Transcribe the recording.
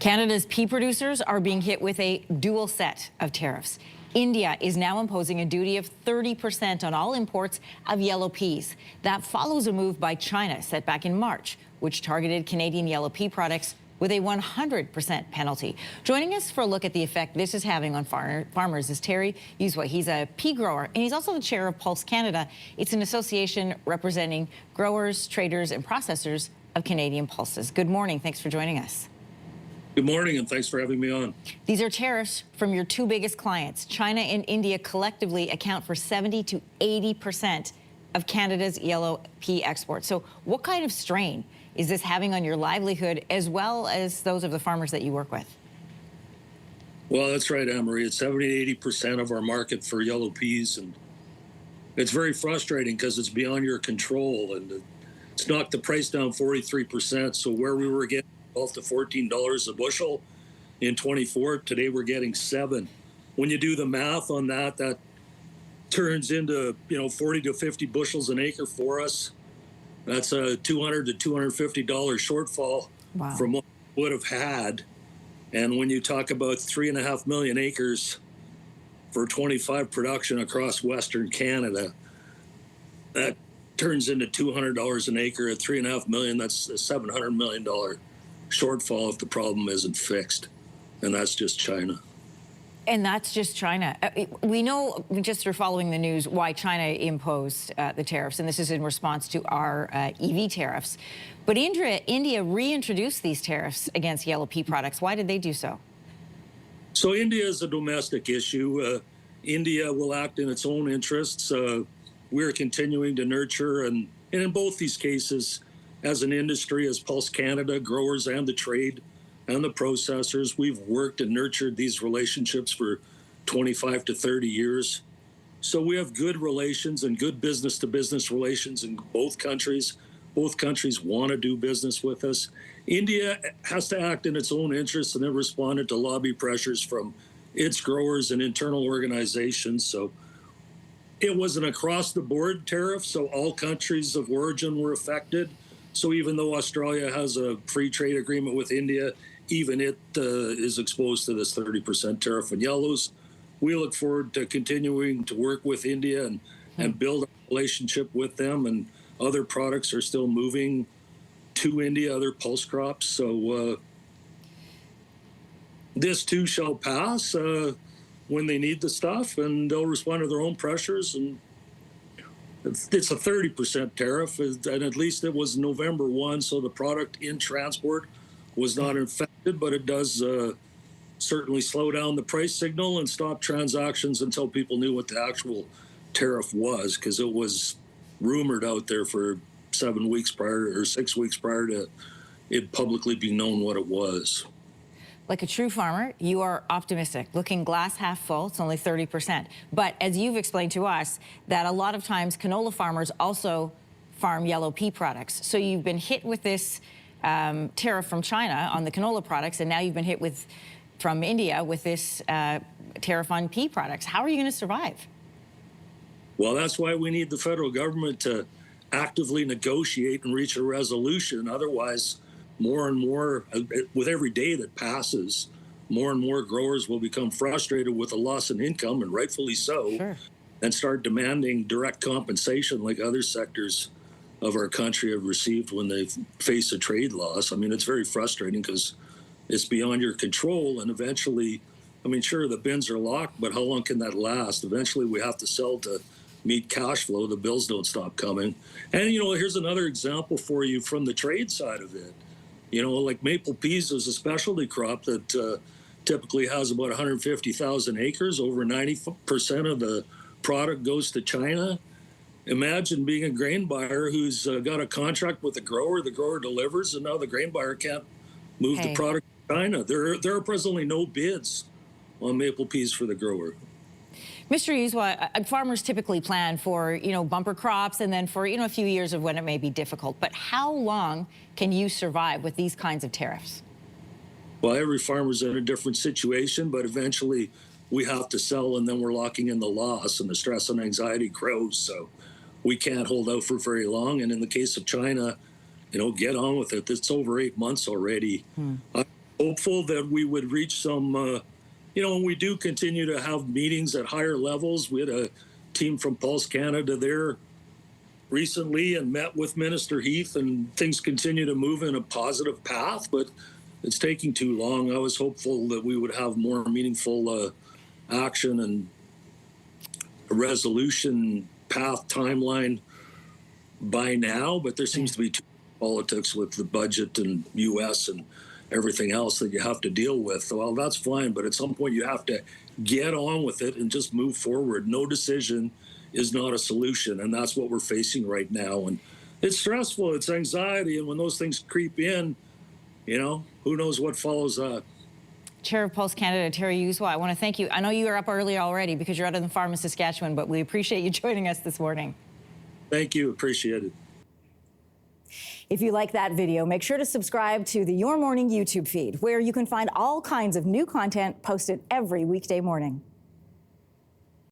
Canada's pea producers are being hit with a dual set of tariffs. India is now imposing a duty of 30% on all imports of yellow peas. That follows a move by China set back in March, which targeted Canadian yellow pea products with a 100% penalty. Joining us for a look at the effect this is having on farmers is Tariffs. He's a pea grower, and he's also the chair of Pulse Canada. It's an association representing growers, traders, and processors of Canadian pulses. Good morning. Thanks for joining us. Good morning, and thanks for having me on. These are tariffs from your two biggest clients. China and India collectively account for 70 to 80% of Canada's yellow pea exports. So what kind of strain is this having on your livelihood as well as those of the farmers that you work with? Well, that's right, Anne-Marie. It's 70 to 80% of our market for yellow peas, and it's very frustrating because it's beyond your control, and it's knocked the price down 43%. So where we were getting $12 to $14 a bushel in 24, today we're getting $7. When you do the math on that, that turns into 40 to 50 bushels an acre for us. That's a $200 to $250 shortfall from what we would have had. And when you talk about 3.5 million acres for 25 production across Western Canada, that turns into $200 an acre at 3.5 million. That's a $700 million shortfall if the problem isn't fixed. And that's just China. And that's just China. We know, just through following the news, why China imposed the tariffs, and this is in response to our EV tariffs. But India reintroduced these tariffs against yellow pea products. Why did they do so? So India is a domestic issue. India will act in its own interests. We're continuing to nurture, and in both these cases, as an industry, as Pulse Canada, growers and the trade and the processors, we've worked and nurtured these relationships for 25 to 30 years. So we have good relations and good business-to-business relations in both countries. Both countries want to do business with us. India has to act in its own interests, and it responded to lobby pressures from its growers and internal organizations. So it was an across-the-board tariff, so all countries of origin were affected. So even though Australia has a free trade agreement with India, even it is exposed to this 30% tariff on yellows. We look forward to continuing to work with India and build a relationship with them, and other products are still moving to India, other pulse crops. So this too shall pass when they need the stuff, and they'll respond to their own pressures. And it's a 30% tariff, and at least it was November 1, so the product in transport was not affected, but it does certainly slow down the price signal and stop transactions until people knew what the actual tariff was, because it was rumored out there for 7 weeks prior or 6 weeks prior to it publicly being known what it was. Like a true farmer, you are optimistic, looking glass half full. It's only 30%. But as you've explained to us, that a lot of times canola farmers also farm yellow pea products. So you've been hit with this tariff from China on the canola products, and now you've been hit with from India with this tariff on pea products. How are you going to survive? Well, that's why we need the federal government to actively negotiate and reach a resolution. Otherwise, more and more, with every day that passes, more and more growers will become frustrated with a loss in income, and rightfully so, and start demanding direct compensation like other sectors of our country have received when they face a trade loss. I mean, it's very frustrating because it's beyond your control, and eventually, I mean, sure, the bins are locked, but how long can that last? Eventually, we have to sell to meet cash flow. The bills don't stop coming. And, here's another example for you from the trade side of it. Like maple peas is a specialty crop that typically has about 150,000 acres. Over 90% of the product goes to China. Imagine being a grain buyer who's got a contract with the grower delivers, and now the grain buyer can't move the product to China. There are presently no bids on maple peas for the grower. Mr. Yuzwa, farmers typically plan for, bumper crops and then for, a few years of when it may be difficult. But how long can you survive with these kinds of tariffs? Well, every farmer's in a different situation, but eventually we have to sell, and then we're locking in the loss, and the stress and anxiety grows. So we can't hold out for very long. And in the case of China, get on with it. It's over 8 months already. hopeful that we would reach some, when we do continue to have meetings at higher levels. We had a team from Pulse Canada there recently and met with Minister Heath, and things continue to move in a positive path, but it's taking too long. I was hopeful that we would have more meaningful action and a resolution path timeline by now, but there seems to be too much politics with the budget and U.S. and everything else that you have to deal with. Well, that's fine, but at some point you have to get on with it and just move forward. No decision is not a solution, and that's what we're facing right now. And it's stressful, it's anxiety, and when those things creep in, who knows what follows that. Chair of Pulse Canada, Terry Uswa, I want to thank you. I know you are up early already because you're out on the farm in Saskatchewan, but we appreciate you joining us this morning. Thank you, appreciate it. If you like that video, make sure to subscribe to the Your Morning YouTube feed, where you can find all kinds of new content posted every weekday morning.